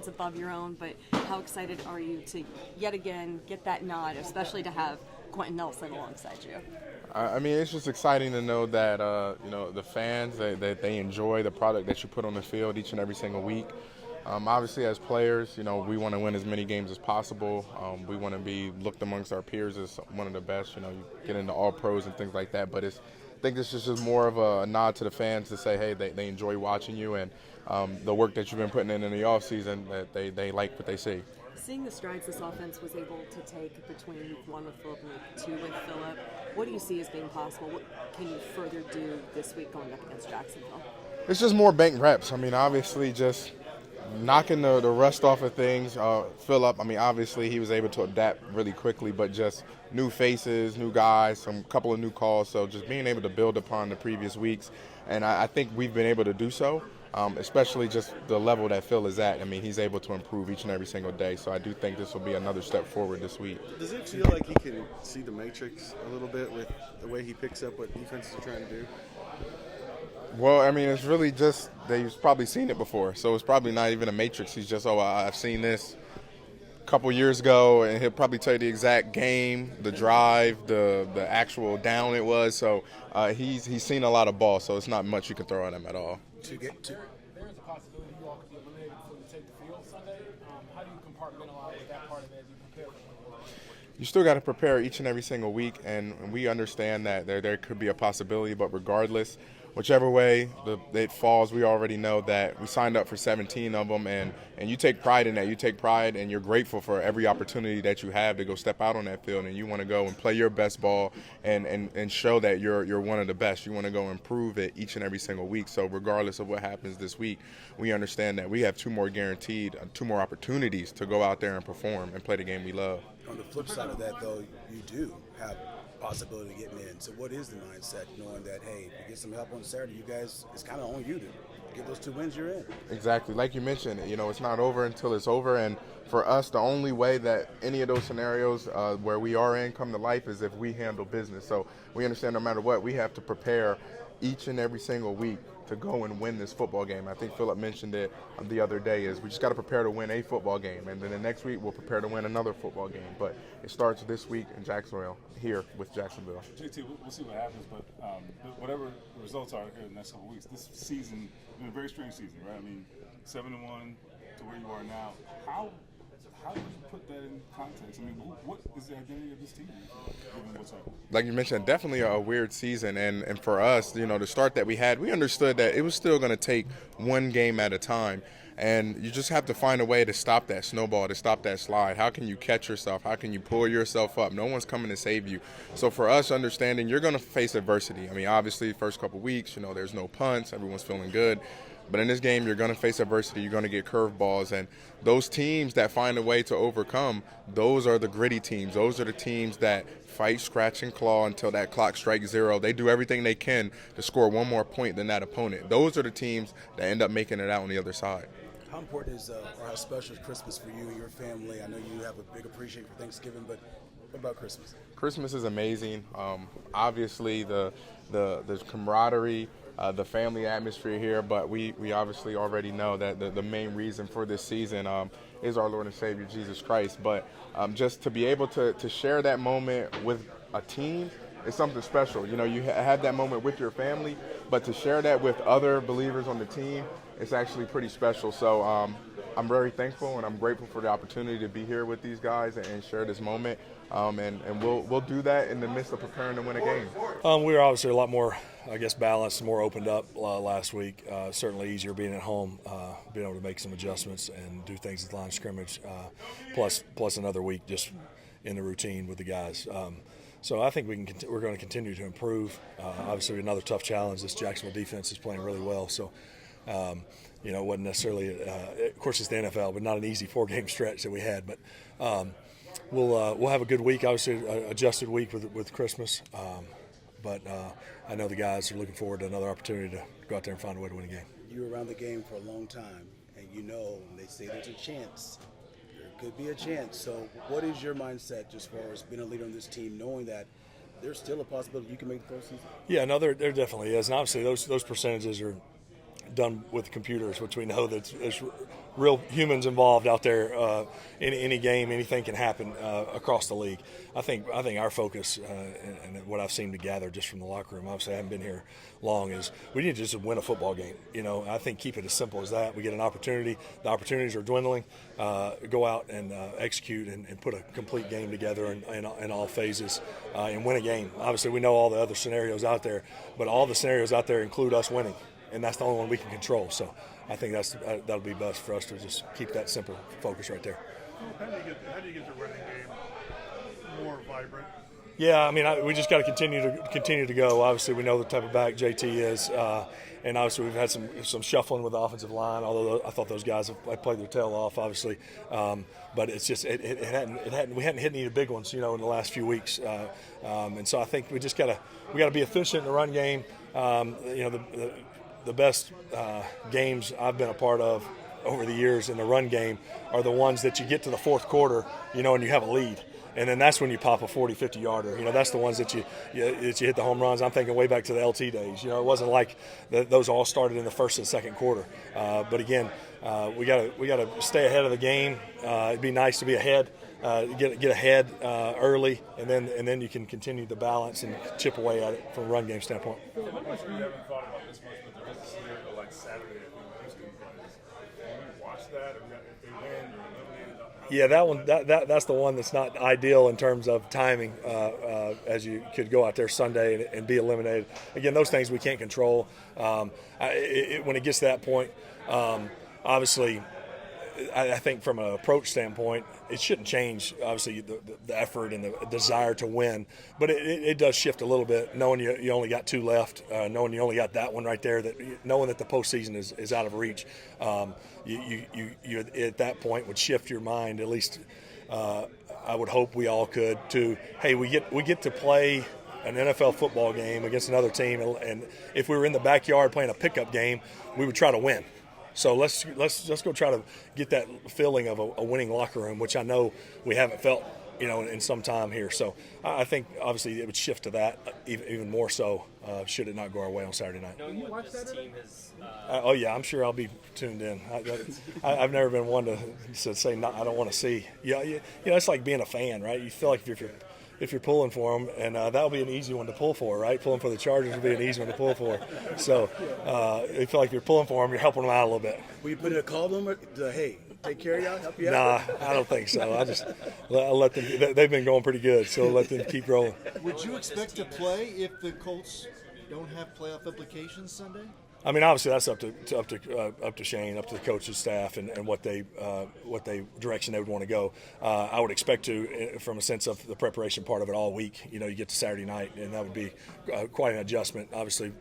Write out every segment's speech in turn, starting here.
offense above your own, but how excited are you to yet again get that nod, especially to have Quentin Nelson alongside you? I mean, it's just exciting to know that, the fans, that they enjoy the product that you put on the field each and every single week. Obviously, as players, we want to win as many games as possible. We want to be looked amongst our peers as one of the best. You get into all pros and things like that. But I think this is just more of a nod to the fans to say, hey, they enjoy watching you, and the work that you've been putting in the offseason, that they like what they see. Seeing the strides this offense was able to take between week 1 with Phillip and week 2 with Phillip, what do you see as being possible? What can you further do this week going up against Jacksonville? It's just more bank reps. I mean, obviously, just knocking the rust off of things. Phillip, obviously he was able to adapt really quickly, but just new faces, new guys, some couple of new calls. So just being able to build upon the previous weeks, and I think we've been able to do so. Especially just the level that Phil is at. He's able to improve each and every single day. So I do think this will be another step forward this week. Does it feel like he can see the matrix a little bit with the way he picks up what defenses are trying to do? Well, it's really just that he's probably seen it before. So it's probably not even a matrix. He's just, I've seen this a couple years ago, and he'll probably tell you the exact game, the drive, the actual down it was. So he's seen a lot of ball, so it's not much you can throw at him at all. There's a possibility you all could be eliminated before you take the field Sunday. How do you compartmentalize that part of it as you prepare for it? You still got to prepare each and every single week, and we understand that there could be a possibility, but regardless, whichever way it falls, we already know that we signed up for 17 of them, and you take pride in that. You take pride, and you're grateful for every opportunity that you have to go step out on that field, and you want to go and play your best ball and show that you're one of the best. You want to go improve it each and every single week. So regardless of what happens this week, we understand that we have 2 more guaranteed, 2 more opportunities to go out there and perform and play the game we love. On the flip side of that, though, you do have possibility of getting in. So what is the mindset, knowing that, hey, if you get some help on Saturday, you guys, it's kind of on you to get those 2 wins, you're in? Exactly. Like you mentioned, it's not over until it's over. And for us, the only way that any of those scenarios where we are in come to life is if we handle business. So we understand no matter what, we have to prepare each and every single week to go and win this football game. I think Phillip mentioned it the other day, is we just got to prepare to win a football game, and then the next week we'll prepare to win another football game. But it starts this week in Jacksonville, here with Jacksonville. JT, we'll see what happens, but whatever the results are here in the next couple of weeks, this season has been a very strange season, right? 7-1 to where you are now. How do you put that in context? What is the identity of this team, given what's happening? Like you mentioned, definitely a weird season. And for us, the start that we had, we understood that it was still going to take one game at a time. And you just have to find a way to stop that snowball, to stop that slide. How can you catch yourself? How can you pull yourself up? No one's coming to save you. So for us, understanding you're going to face adversity. Obviously, first couple weeks, there's no punts. Everyone's feeling good. But in this game, you're going to face adversity. You're going to get curveballs. And those teams that find a way to overcome, those are the gritty teams. Those are the teams that fight, scratch, and claw until that clock strikes 0. They do everything they can to score one more point than that opponent. Those are the teams that end up making it out on the other side. How important is or how special is Christmas for you and your family? I know you have a big appreciation for Thanksgiving, but what about Christmas? Christmas is amazing. Obviously, the camaraderie, the family atmosphere here, but we obviously already know that the main reason for this season is our Lord and Savior, Jesus Christ. But just to be able to share that moment with a team is something special. You have that moment with your family, but to share that with other believers on the team, it's actually pretty special. So I'm very thankful and I'm grateful for the opportunity to be here with these guys and share this moment. And we'll do that in the midst of preparing to win a game. We were obviously a lot more, balanced, more opened up last week. Certainly easier being at home, being able to make some adjustments and do things at the line of scrimmage, plus another week just in the routine with the guys. So I think we're going to continue to improve. Obviously another tough challenge. This Jacksonville defense is playing really well. So, it wasn't necessarily, of course it's the NFL, but not an easy 4-game stretch that we had. But we'll have a good week, obviously adjusted week with Christmas. But I know the guys are looking forward to another opportunity to go out there and find a way to win a game. You were around the game for a long time, and they say there's a chance. There could be a chance. So what is your mindset just as far as being a leader on this team, knowing that there's still a possibility you can make the postseason? Yeah, no, there definitely is. And obviously those percentages are done with computers, which we know that there's real humans involved out there. In any game, anything can happen across the league. I think our focus and what I've seen to gather just from the locker room, obviously I haven't been here long, is we need to just win a football game. I think keep it as simple as that. We get an opportunity. The opportunities are dwindling. Go out and execute and put a complete game together in all phases and win a game. Obviously, we know all the other scenarios out there, but all the scenarios out there include us winning, and that's the only one we can control. So I think that'll be best for us to just keep that simple focus right there. How do you get the running game more vibrant? Yeah, I mean, we just got to continue to go. Obviously, we know the type of back JT is, and obviously we've had some shuffling with the offensive line. Although I thought those guys have played their tail off, obviously, but it's just we hadn't hit any big ones, in the last few weeks, and so I think we got to be efficient in the run game. The best games I've been a part of over the years in the run game are the ones that you get to the fourth quarter, and you have a lead. And then that's when you pop a 40, 50-yarder. That's the ones that you hit the home runs. I'm thinking way back to the LT days. It wasn't like those all started in the first and second quarter. But again, we got to stay ahead of the game. It'd be nice to be ahead, get ahead early, and then you can continue to balance and chip away at it from a run game standpoint. We haven't thought about this much, but there is a scenario like Saturday if Houston plays. Can we watch that? If they win, you're eliminated. Yeah, that one. That's the one that's not ideal in terms of timing, as you could go out there Sunday and be eliminated. Again, those things we can't control. When it gets to that point, obviously, I think from an approach standpoint, it shouldn't change, obviously, the effort and the desire to win. But it does shift a little bit, knowing you only got two left, knowing you only got that one right there, knowing that the postseason is out of reach. You at that point would shift your mind, at least I would hope we all could, to, hey, we get to play an NFL football game against another team, and if we were in the backyard playing a pickup game, we would try to win. So let's go try to get that feeling of a winning locker room, which I know we haven't felt, in some time here. So I think obviously it would shift to that even more so should it not go our way on Saturday night. Knowing what this team has, Oh yeah, I'm sure I'll be tuned in. I've never been one to say no, I don't want to see. It's like being a fan, right? You feel like if you're pulling for them, and that'll be an easy one to pull for, right? Pulling for the Chargers will be an easy one to pull for. So you feel like if you're pulling for them, you're helping them out a little bit. Will you put in a call to them? Hey, take care of y'all, help you out? Nah, I don't think so. I'll let them. They've been going pretty good, so let them keep rolling. Would you expect to play if the Colts don't have playoff implications Sunday? I mean, obviously that's up to Shane, up to the coaching staff, and what direction they would want to go. I would expect to, from a sense of the preparation part of it all week. You get to Saturday night, and that would be quite an adjustment, obviously,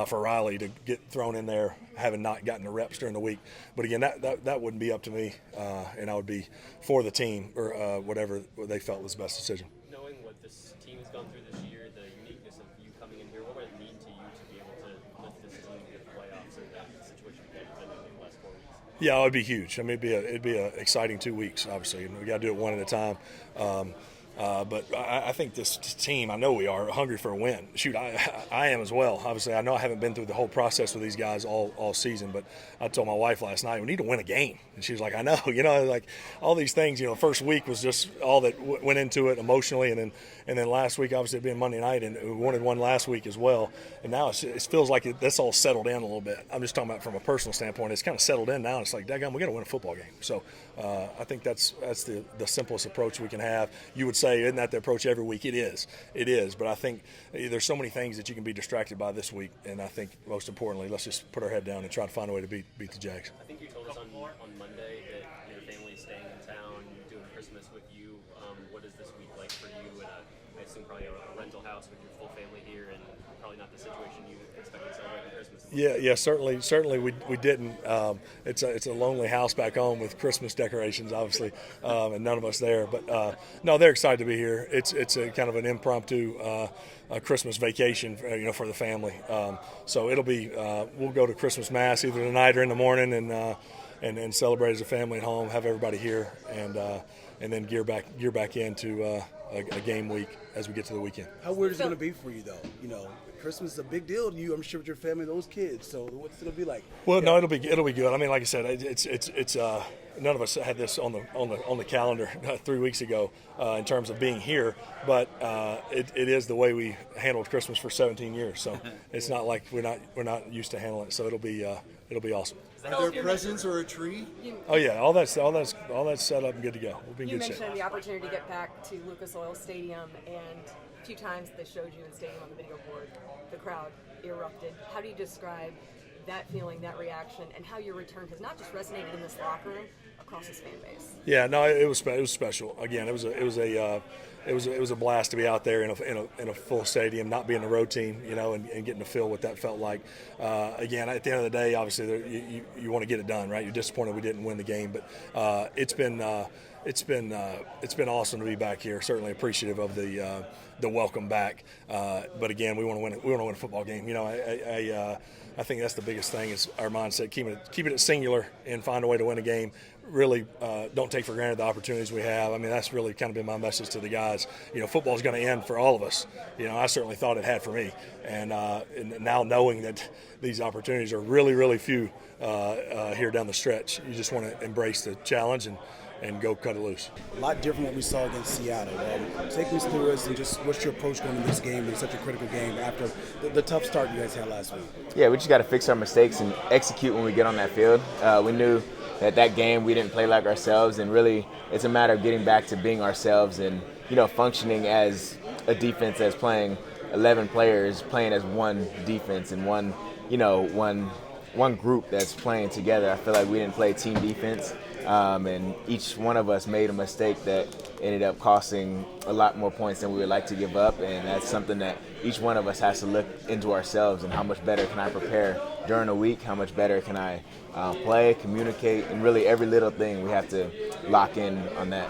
for Riley to get thrown in there, having not gotten the reps during the week. But again, that wouldn't be up to me, and I would be for the team or whatever they felt was the best decision. knowing what this team has gone through this year, the uniqueness of you coming in here, what would it mean to you to be able to lift this team to the playoffs in that situation that you've been in the last 4 weeks? Yeah, it would be huge. I mean, it'd be an exciting 2 weeks, obviously, and we got to do it one at a time. But I think this team, I know we are hungry for a win. Shoot, I am as well. Obviously, I know I haven't been through the whole process with these guys all season, but I told my wife last night, we need to win a game. And she was like, I know, like all these things, the first week was just all that went into it emotionally. And then last week, obviously, it being Monday night, and we wanted one last week as well. And now it feels like that's all settled in a little bit. I'm just talking about from a personal standpoint. It's kind of settled in now. It's like, daggone, we got to win a football game. So I think that's the simplest approach we can have. You would say, isn't that the approach every week? It is. But I think there's so many things that you can be distracted by this week. And I think most importantly, let's just put our head down and try to find a way to beat the Jags. I think you told us on Monday that your family's staying in town, you're doing Christmas with you. What is this week like for you? And I assume probably a rental house with your full family here, and probably not the situation you expected to celebrate Christmas. Yeah, certainly we didn't. It's a lonely house back home with Christmas decorations, obviously, and none of us there. But no, they're excited to be here. It's a kind of an impromptu Christmas vacation, for the family. So it'll be we'll go to Christmas Mass either tonight or in the morning, and celebrate as a family at home, have everybody here, and then gear back into a game week as we get to the weekend. How weird is it going to be for you, though? You know, Christmas is a big deal to you, I'm sure, with your family, those kids. So what's it going to be like? Well, no, it'll be good. I mean, like I said, it's none of us had this on the calendar 3 weeks ago in terms of being here, but it is the way we handled Christmas for 17 years. So it's not like we're not used to handling it. So it'll be awesome. Are there presents or a tree? Oh yeah, all that's set up and good to go. We'll be in You good shape. mentioned the opportunity to get back to Lucas Oil Stadium, and a few times they showed you in stadium on the video board. The crowd erupted. How do you describe that feeling, that reaction, and how your return has not just resonated in this locker room, across this fan base? Yeah, no, it was special. Again, it was a blast to be out there in a full stadium, not being a road team, and getting to feel what that felt like. Again, at the end of the day, obviously you want to get it done, right? You're disappointed we didn't win the game, but it's been awesome to be back here. Certainly appreciative of the welcome back. But again, we want to win it. We want to win a football game. I think that's the biggest thing is our mindset, keeping it singular and find a way to win a game. Really don't take for granted the opportunities we have. I mean, that's really kind of been my message to the guys. Football is going to end for all of us. I certainly thought it had for me. And now knowing that these opportunities are really, really few here down the stretch, you just want to embrace the challenge and go cut it loose. A lot different what we saw against Seattle. Take me through us and just what's your approach going to this game in such a critical game after the tough start you guys had last week? Yeah, we just got to fix our mistakes and execute when we get on that field. We knew that game we didn't play like ourselves, and really it's a matter of getting back to being ourselves and functioning as a defense, as playing 11 players playing as one defense and one group that's playing together. I feel like we didn't play team defense. And each one of us made a mistake that ended up costing a lot more points than we would like to give up, and that's something that each one of us has to look into ourselves and how much better can I prepare during a week, how much better can I play, communicate, and really every little thing we have to lock in on that.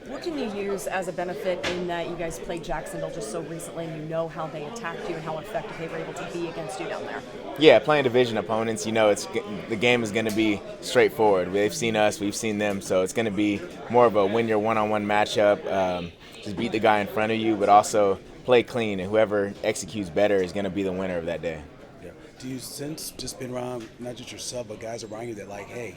What can you use as a benefit in that you guys played Jacksonville just so recently and you know how they attacked you and how effective they were able to be against you down there? Yeah, playing division opponents, the game is going to be straightforward. They've seen us, we've seen them, so it's going to be more of a win your one-on-one matchup, just beat the guy in front of you, but also play clean, and whoever executes better is going to be the winner of that day. Yeah. Do you sense, just being around, not just yourself, but guys around you that hey,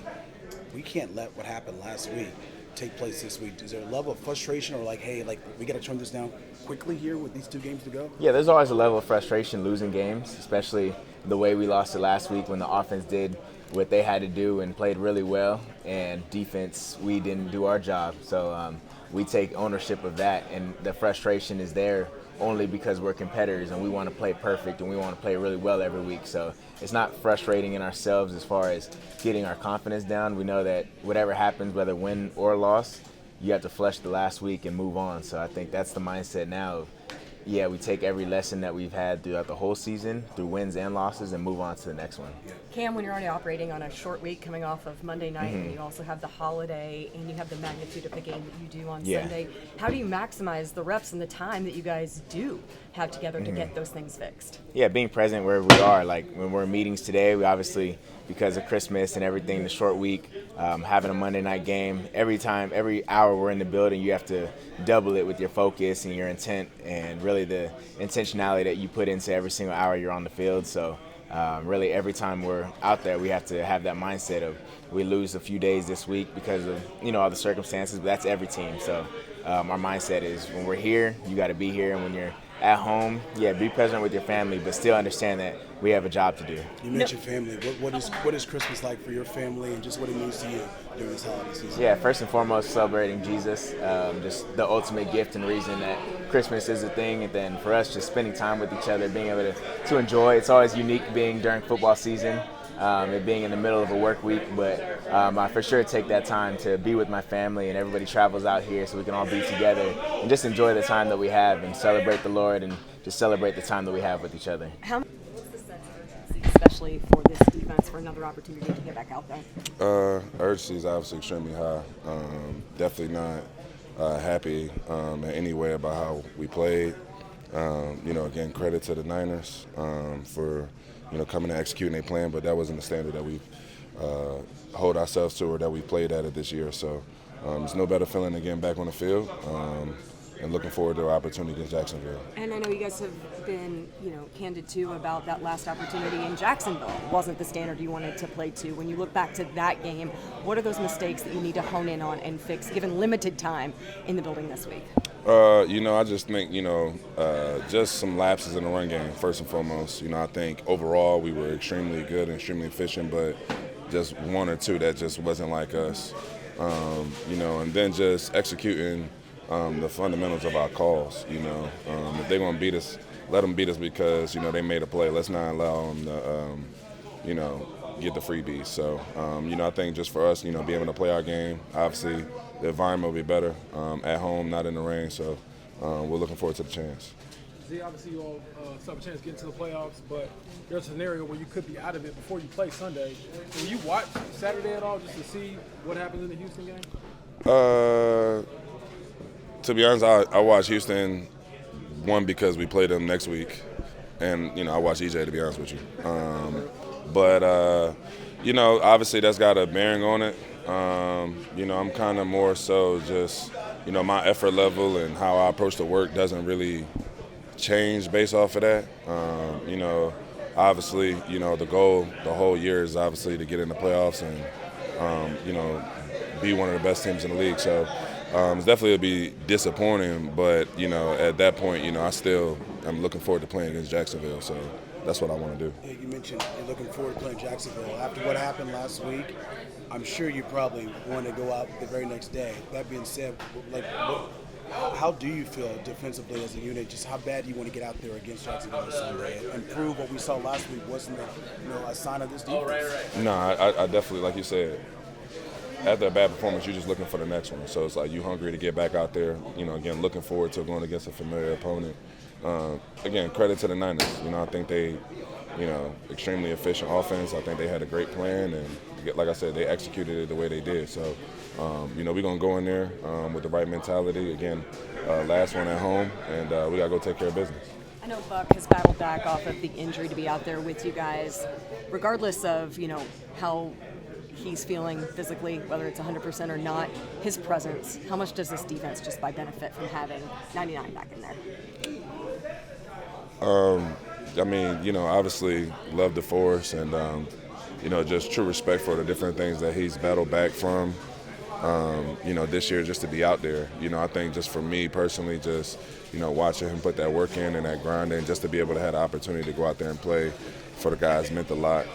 we can't let what happened last week take place this week? Is there a level of frustration or hey, we got to turn this down quickly here with these 2 games to go? Yeah, there's always a level of frustration losing games, especially the way we lost it last week when the offense did what they had to do and played really well, and defense, we didn't do our job. So we take ownership of that, and the frustration is there only because we're competitors and we want to play perfect and we want to play really well every week. So it's not frustrating in ourselves as far as getting our confidence down. We know that whatever happens, whether win or loss, you have to flush the last week and move on. So I think that's the mindset now of, we take every lesson that we've had throughout the whole season, through wins and losses, and move on to the next one. Cam, when you're already operating on a short week coming off of Monday night, and you also have the holiday, and you have the magnitude of the game that you do on Sunday, how do you maximize the reps and the time that you guys do have together to get those things fixed? Yeah, being present wherever we are. When we're in meetings today, we obviously, because of Christmas and everything, the short week, having a Monday night game, every hour we're in the building, you have to double it with your focus and your intent and really the intentionality that you put into every single hour you're on the field. So really every time we're out there, we have to have that mindset of we lose a few days this week because of all the circumstances, but that's every team. So our mindset is when we're here, you got to be here, and when you're at home, be present with your family, but still understand that we have a job to do. You mentioned family. What is Christmas like for your family, and just what it means to you during this holiday season? Yeah, first and foremost, celebrating Jesus, just the ultimate gift and reason that Christmas is a thing, and then for us, just spending time with each other, being able to enjoy. It's always unique being during football season, it being in the middle of a work week, but I for sure take that time to be with my family, and everybody travels out here so we can all be together and just enjoy the time that we have and celebrate the Lord and just celebrate the time that we have with each other. What's the sense of urgency, especially for this defense, for another opportunity to get back out there? Urgency is obviously extremely high. Definitely not happy in any way about how we played. Again, credit to the Niners for coming and executing their plan, but that wasn't the standard that we hold ourselves to or that we played at it this year. So it's no better feeling than getting back on the field. looking forward to our opportunity against Jacksonville. And I know you guys have been, candid too about that last opportunity in Jacksonville. It wasn't the standard you wanted to play to. When you look back to that game, what are those mistakes that you need to hone in on and fix, given limited time in the building this week? I just think, just some lapses in the run game, first and foremost. I think overall we were extremely good and extremely efficient, but just one or two that just wasn't like us. And then just executing the fundamentals of our calls. If they're going to beat us, let them beat us because, they made a play. Let's not allow them to, get the freebies. So, I think just for us, being able to play our game, obviously the environment will be better at home, not in the rain. So we're looking forward to the chance. Obviously, you all still have a chance to get into the playoffs, but there's a scenario where you could be out of it before you play Sunday. Will you watch Saturday at all just to see what happens in the Houston game? To be honest, I watch Houston, one, because we play them next week, and, I watch EJ, to be honest with you. But obviously that's got a bearing on it. I'm kind of more so just, my effort level and how I approach the work doesn't really change based off of that. Obviously, the goal the whole year is obviously to get in the playoffs and, be one of the best teams in the league. So it's definitely be disappointing, but, at that point, I'm looking forward to playing against Jacksonville. So that's what I want to do. Yeah, you mentioned you're looking forward to playing Jacksonville. After what happened last week, I'm sure you probably want to go out the very next day. That being said, how do you feel defensively as a unit? Just how bad do you want to get out there against Jacksonville Sunday and prove what we saw last week wasn't a sign of this defense? No, I definitely, like you said, after a bad performance, you're just looking for the next one. So it's like you hungry to get back out there. Again, looking forward to going against a familiar opponent. Again, credit to the Niners. I think they, extremely efficient offense. I think they had a great plan, and like I said, they executed it the way they did. So, we're going to go in there with the right mentality. Again, last one at home, and we got to go take care of business. I know Buck has battled back off of the injury to be out there with you guys. Regardless of, how he's feeling physically, whether it's 100% or not, his presence, how much does this defense just by benefit from having 99 back in there? Obviously love the force and, just true respect for the different things that he's battled back from, this year just to be out there. I think just for me personally, just, watching him put that work in and that grind in, just to be able to have the opportunity to go out there and play for the guys meant a lot.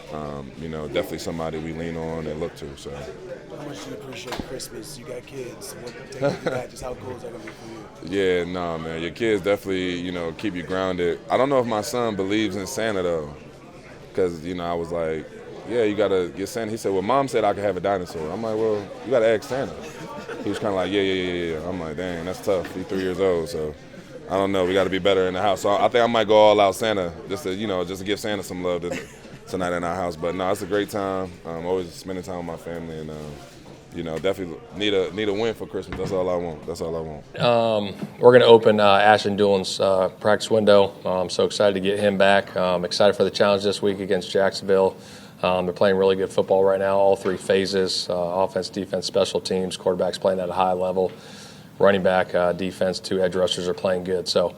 Definitely somebody we lean on and look to. So. How much do you appreciate Christmas? You got kids. Just how cool is that going to be for you? Yeah, man. Your kids definitely, keep you grounded. I don't know if my son believes in Santa, though, because, I was like, yeah, you got to get Santa. He said, well, Mom said I could have a dinosaur. I'm like, well, you got to ask Santa. He was kind of like, yeah. I'm like, dang, that's tough. He's 3 years old, so I don't know. We got to be better in the house. So I think I might go all out Santa just to give Santa some love tonight in our house. But no, it's a great time. Always spending time with my family, and definitely need a win for Christmas. That's all I want. We're going to open Ashton Doolin's practice window. I'm so excited to get him back. Excited for the challenge this week against Jacksonville. They're playing really good football right now, all three phases: offense, defense, special teams. Quarterback's playing at a high level. Running back, defense, two edge rushers are playing good. So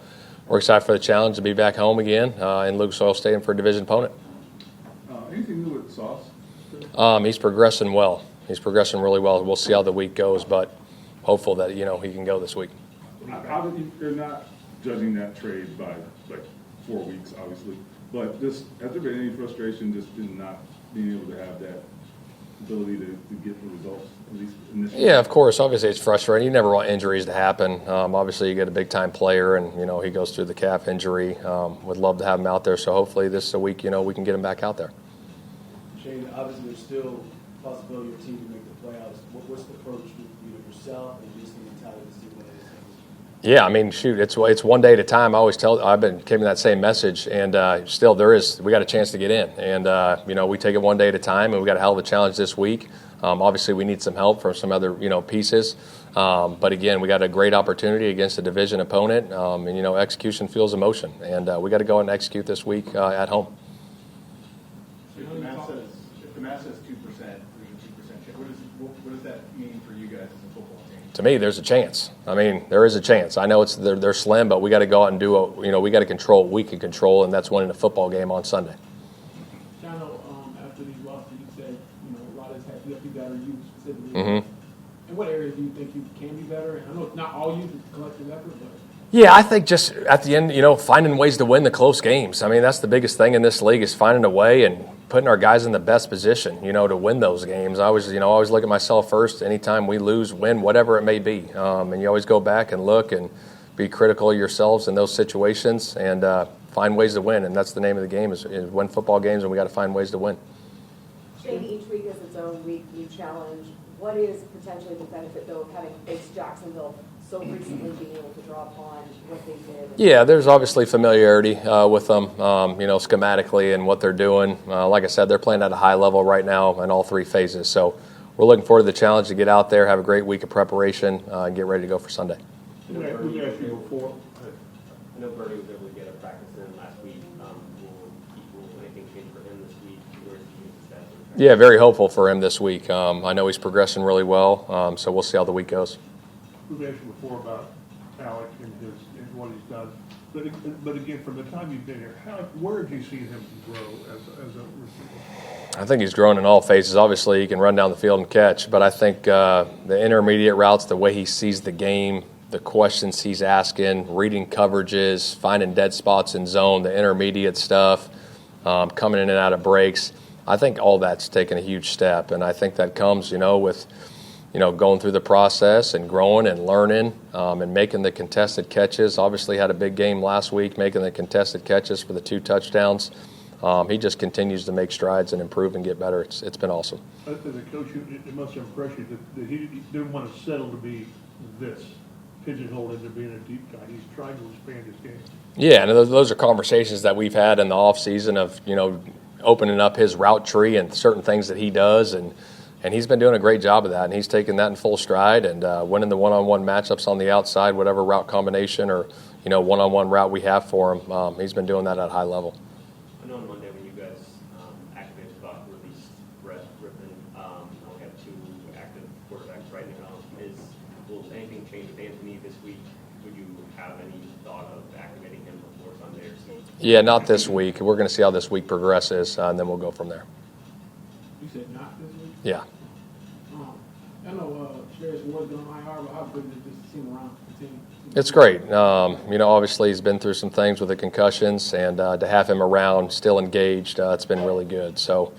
we're excited for the challenge to be back home again in Lucas Oil Stadium for a division opponent. Anything new with Sauce? He's progressing well. He's progressing really well. We'll see how the week goes, but hopeful that, he can go this week. They're not judging that trade by, 4 weeks, obviously. But has there been any frustration just in not being able to have that ability to get the results, at least initially? Yeah, of course. Obviously, it's frustrating. You never want injuries to happen. Obviously, you get a big-time player, and, he goes through the calf injury. Would love to have him out there, so hopefully this is a week, we can get him back out there. Shane, obviously there's still a possibility your team can make the playoffs. What's the approach with yourself and just the mentality to see what it is? Yeah, it's one day at a time. I've been giving that same message, and still we got a chance to get in, and we take it one day at a time, and we got a hell of a challenge this week. Obviously, we need some help from some other pieces, but again, we got a great opportunity against a division opponent, and execution fuels emotion, and we got to go and execute this week at home. If the math says 2%, there's a 2% chance. What does that mean for you guys? guys as a football team? To me, there's a chance. I mean, there is a chance. I know they're slim, but we got to go out and we got to control what we can control, and that's winning a football game on Sunday. I know after these losses, you said, a lot of this has to be better, you specifically. Mm-hmm. In what areas do you think you can be better? I know it's not all you, it's a collective effort, but. Yeah, I think just at the end, finding ways to win the close games. I mean, that's the biggest thing in this league is finding a way and putting our guys in the best position, to win those games. I always look at myself first. Anytime we lose, win, whatever it may be, and you always go back and look and be critical of yourselves in those situations and find ways to win. And that's the name of the game is win football games, and we got to find ways to win. Shane, each week is its own week, new challenge. What is potentially the benefit, though, of having faced Jacksonville so recently, being able to draw upon what they did? Yeah, there's obviously familiarity with them, schematically and what they're doing. Like I said, they're playing at a high level right now in all three phases. So we're looking forward to the challenge to get out there, have a great week of preparation, and get ready to go for Sunday. We asked you before. I know Bernie was able to get a practice in last week. Will anything change for him this week? Yeah, very hopeful for him this week. I know he's progressing really well, so we'll see how the week goes. We've asked you before about Alec and what he's done, but again, from the time you've been here, where have you seen him grow as a receiver? I think he's grown in all phases. Obviously, he can run down the field and catch, but I think the intermediate routes, the way he sees the game, the questions he's asking, reading coverages, finding dead spots in zone, the intermediate stuff, coming in and out of breaks, I think all that's taken a huge step, and I think that comes, with going through the process and growing and learning and making the contested catches. Obviously had a big game last week, making the contested catches for the 2 touchdowns. He just continues to make strides and improve and get better. It's been awesome. As a coach, it must have impressed you that he didn't want to settle to be this, pigeonholed into being a deep guy. He's trying to expand his game. Yeah, and those are conversations that we've had in the offseason of, opening up his route tree and certain things that he does, and he's been doing a great job of that, and he's taken that in full stride and winning the one-on-one matchups on the outside, whatever route combination or one-on-one route we have for him. He's been doing that at a high level. I know on Monday when you guys activated released Brett Rippon, we have 2 active quarterbacks right now. Will anything change with Anthony this week? Would you have any thought of activating him before Sunday or something? Yeah, not this week. We're going to see how this week progresses, and then we'll go from there. You said not this week? Yeah. I know Sharius Ward's been on IR, but how good is it just to see him around the team? It's great. Obviously he's been through some things with the concussions, and to have him around, still engaged, it's been really good. So,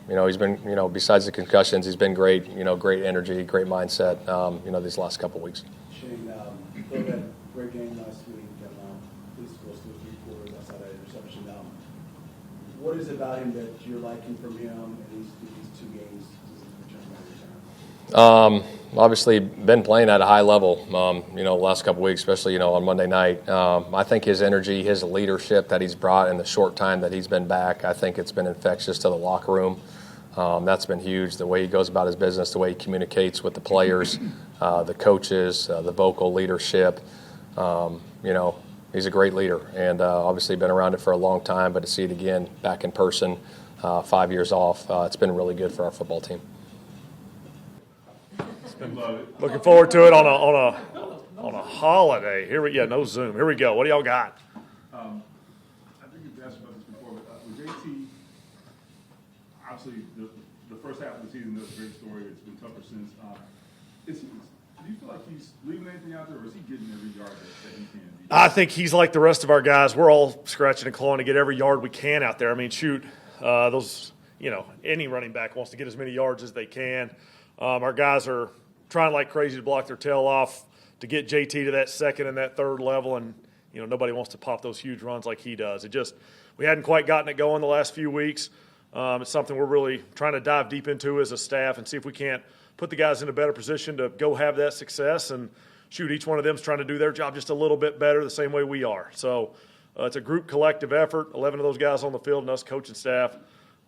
he's been, besides the concussions, he's been great. Great energy, great mindset. These last couple weeks. Shane, Bill had a great game last week. At least goes through 3 quarters outside that interception. What is it about him that you're liking from him in these 2 games? Obviously been playing at a high level, the last couple weeks, especially, on Monday night. I think his energy, his leadership that he's brought in the short time that he's been back, I think it's been infectious to the locker room. That's been huge, the way he goes about his business, the way he communicates with the players, the coaches, the vocal leadership. He's a great leader, and obviously been around it for a long time, but to see it again back in person, 5 years off, it's been really good for our football team. Looking forward to it on a holiday. No Zoom. Here we go. What do y'all got? I think you've asked about this before, but with JT, obviously the first half of the season was a great story. It's been tougher since. Do you feel like he's leaving anything out there, or is he getting every yard that he can? I think he's like the rest of our guys. We're all scratching and clawing to get every yard we can out there. I mean, any running back wants to get as many yards as they can. Our guys are trying like crazy to block their tail off to get JT to that second and that third level, and nobody wants to pop those huge runs like he does. We hadn't quite gotten it going the last few weeks. It's something we're really trying to dive deep into as a staff and see if we can't put the guys in a better position to go have that success. And each one of them is trying to do their job just a little bit better, the same way we are. So it's a group collective effort. 11 of those guys on the field and us coaching staff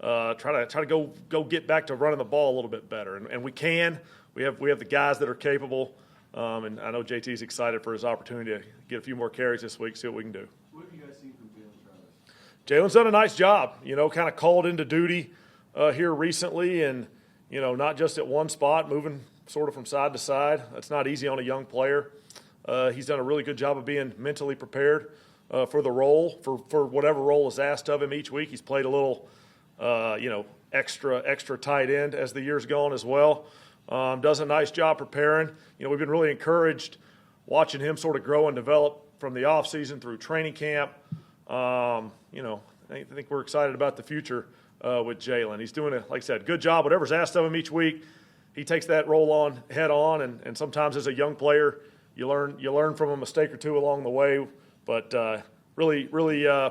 try to go get back to running the ball a little bit better, and we can. We have the guys that are capable, and I know JT's excited for his opportunity to get a few more carries this week. See what we can do. What have you guys seen from Jalen Travis? Jalen's done a nice job. Kind of called into duty here recently, and not just at one spot, moving sort of from side to side. That's not easy on a young player. He's done a really good job of being mentally prepared for the role, for whatever role is asked of him each week. He's played a little, extra tight end as the year's gone as well. Does a nice job preparing. We've been really encouraged watching him sort of grow and develop from the offseason through training camp. I think we're excited about the future with Jalen. He's doing, like I said, good job. Whatever's asked of him each week, he takes that role on head on. And sometimes as a young player, you learn from a mistake or two along the way. But really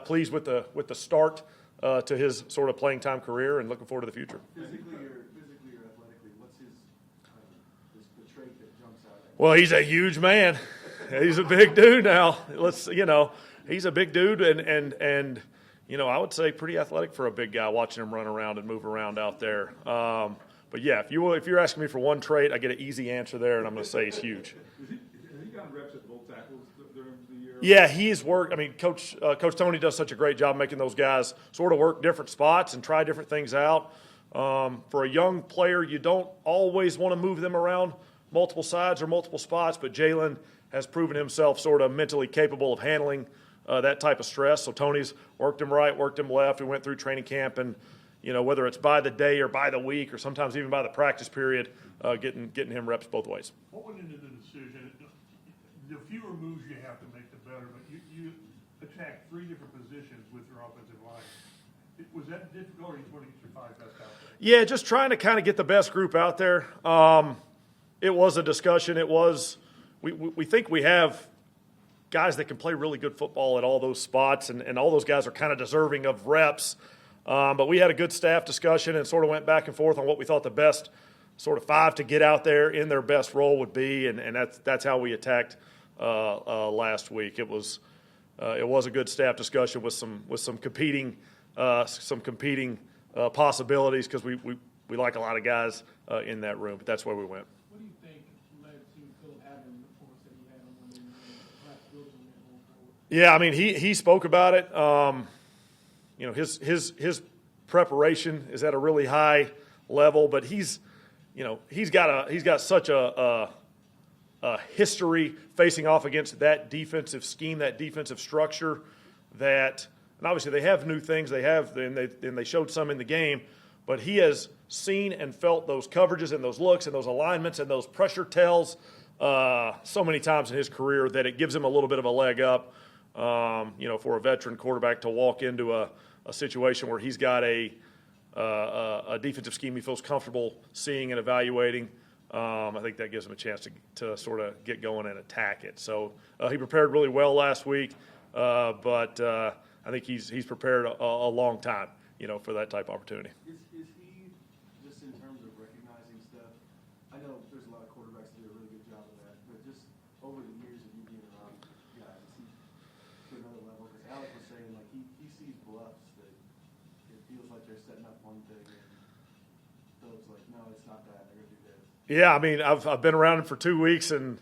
pleased with the start to his sort of playing time career and looking forward to the future. Physically or athletically, what's the trait that jumps out at you? Well, he's a huge man. He's a big dude now. He's a big dude, and I would say pretty athletic for a big guy. Watching him run around and move around out there. But yeah, if you're asking me for one trait, I get an easy answer there, and I'm going to say he's huge. Has he gotten reps at both tackles during the year? Yeah, he's worked. I mean, Coach Tony does such a great job making those guys sort of work different spots and try different things out. For a young player, you don't always want to move them around multiple sides or multiple spots, but Jalen has proven himself sort of mentally capable of handling that type of stress. So Tony's worked him right, worked him left. We went through training camp, and whether it's by the day or by the week or sometimes even by the practice period, getting him reps both ways. What went into the decision? The fewer moves you have to make, the better. But you attacked 3 different positions with your offensive line. Was that difficult, or you just want to get your 5 best out there? Yeah, just trying to kind of get the best group out there. It was a discussion. It was. We think we have guys that can play really good football at all those spots, and all those guys are kind of deserving of reps. But we had a good staff discussion and sort of went back and forth on what we thought the best sort of 5 to get out there in their best role would be, and that's how we attacked last week. It was a good staff discussion with some competing possibilities, because we like a lot of guys in that room. But that's where we went. What do you think led to Philip having the performance that he had on Monday night, perhaps building on that going forward? Yeah, I mean, he spoke about it. His preparation is at a really high level, but he's got such a history facing off against that defensive scheme, that defensive structure, that, and obviously they have new things and they showed some in the game, but he has seen and felt those coverages and those looks and those alignments and those pressure tells so many times in his career that it gives him a little bit of a leg up, for a veteran quarterback to walk into a situation where he's got a defensive scheme he feels comfortable seeing and evaluating. I think that gives him a chance to sort of get going and attack it. So he prepared really well last week, but I think he's prepared a long time, for that type of opportunity. Is he, just in terms of recognizing stuff, I know there's a lot of quarterbacks that do a really good job of that, but just over the years of you being around guys, is he to another level? Because Alec was saying, like, he sees bluffs that it feels like they're setting up one thing, and Philip's like, no, it's not that, they're going to do this. Yeah, I mean, I've been around him for 2 weeks, and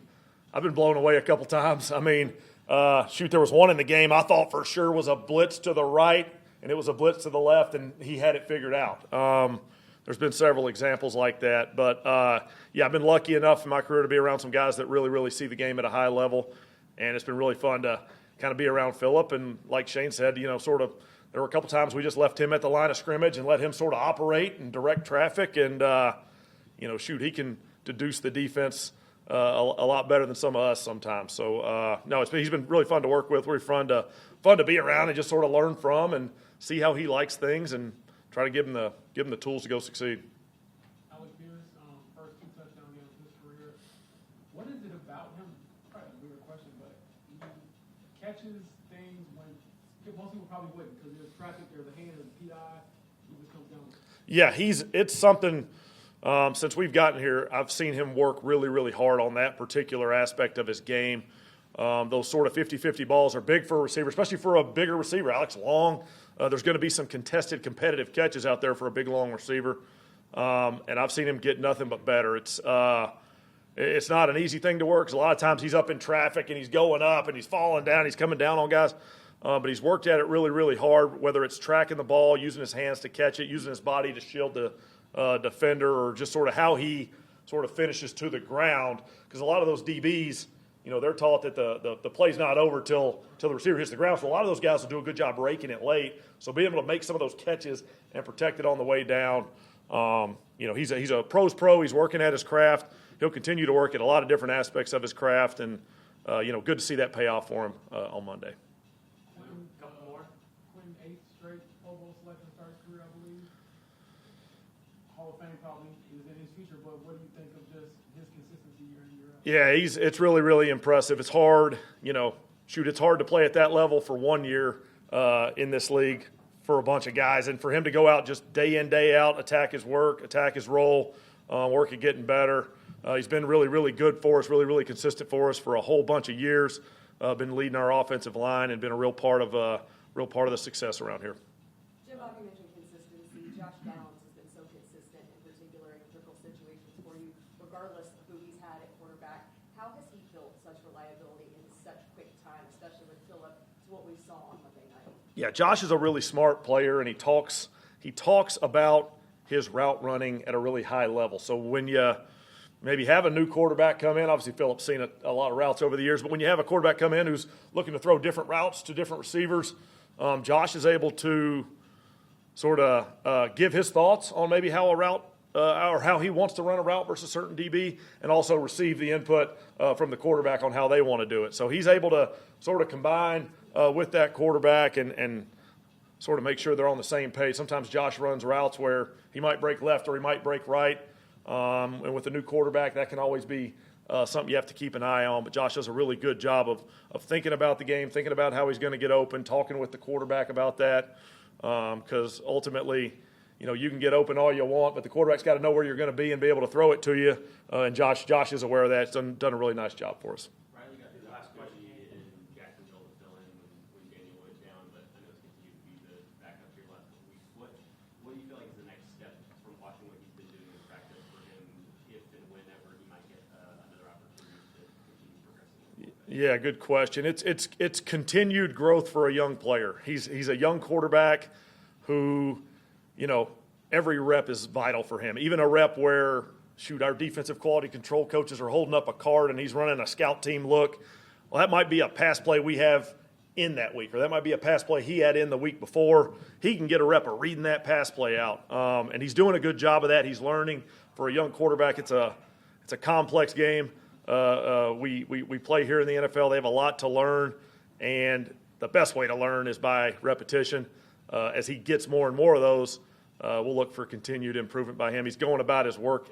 I've been blown away a couple times. I mean, there was one in the game I thought for sure was a blitz to the right, and it was a blitz to the left, and he had it figured out. There's been several examples like that. But, I've been lucky enough in my career to be around some guys that really, really see the game at a high level, and it's been really fun to kind of be around Philip. And like Shane said, there were a couple times we just left him at the line of scrimmage and let him sort of operate and direct traffic, and, he can deduce the defense a lot better than some of us sometimes. So, he's been really fun to work with, really fun to be around and just sort of learn from and see how he likes things and try to give him the tools to go succeed. Alex Pierce, first 2 touchdown games of his career. What is it about him? Probably a weird question, but he catches things when most people probably wouldn't, because there's traffic, there's a hand, there's a PI. He just comes down with it. Yeah, it's something. Since we've gotten here, I've seen him work really, really hard on that particular aspect of his game. Those sort of 50-50 balls are big for a receiver, especially for a bigger receiver. Alex long. There's going to be some contested, competitive catches out there for a big, long receiver. And I've seen him get nothing but better. It's not an easy thing to work, because a lot of times he's up in traffic and he's going up and he's falling down, he's coming down on guys. But he's worked at it really, really hard, whether it's tracking the ball, using his hands to catch it, using his body to shield the defender, or just sort of how he sort of finishes to the ground, because a lot of those DBs, they're taught that the play's not over till the receiver hits the ground. So a lot of those guys will do a good job raking it late. So being able to make some of those catches and protect it on the way down, he's a pro's pro. He's working at his craft. He'll continue to work at a lot of different aspects of his craft, and good to see that pay off for him on Monday. Couple more. Quinn, 8th straight Pro Bowl selection start his career, I believe. Hall of Fame probably is in his future, but what do you think of just his consistency year in, year out? Yeah, it's really, really impressive. It's hard, it's hard to play at that level for 1 year in this league for a bunch of guys. And for him to go out just day in, day out, attack his work, attack his role, work at getting better. He's been really, really good for us, really, really consistent for us for a whole bunch of years. Been leading our offensive line and been a real part of the success around here. Jim Bob, you mentioned consistency. Josh Downs has been so consistent, in particular in critical situations for you, regardless of who he's had at quarterback. How has he built such reliability in such quick time, especially with Phillip, to what we saw on Monday night? Yeah, Josh is a really smart player, and he talks about his route running at a really high level. So when you maybe have a new quarterback come in, obviously Phillip's seen a lot of routes over the years, but when you have a quarterback come in who's looking to throw different routes to different receivers, Josh is able to sort of give his thoughts on maybe how a route or how he wants to run a route versus a certain DB, and also receive the input from the quarterback on how they want to do it. So he's able to sort of combine with that quarterback and sort of make sure they're on the same page. Sometimes Josh runs routes where he might break left or he might break right. And with a new quarterback, that can always be something you have to keep an eye on. But Josh does a really good job of thinking about the game, thinking about how he's going to get open, talking with the quarterback about that. Because ultimately, you can get open all you want, but the quarterback's got to know where you're going to be and be able to throw it to you. And Josh is aware of that. He's done a really nice job for us. Riley got the last question in Jacksonville to fill in when Daniel was down, but I know it's continued to be the backup here last couple weeks. What do you feel like is the next step from watching what he's been doing in practice for him, if and whenever he might get another opportunity to continue progressing? Yeah, good question. It's continued growth for a young player. He's a young quarterback who, every rep is vital for him. Even a rep where, our defensive quality control coaches are holding up a card and he's running a scout team look. Well, that might be a pass play we have in that week, or that might be a pass play he had in the week before. He can get a rep of reading that pass play out, and he's doing a good job of that. He's learning. For a young quarterback, it's a complex game. We play here in the NFL. They have a lot to learn, and the best way to learn is by repetition. As he gets more and more of those, we'll look for continued improvement by him. He's going about his work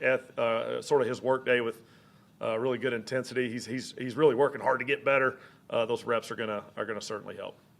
sort of his work day with really good intensity. He's really working hard to get better. Those reps are gonna certainly help.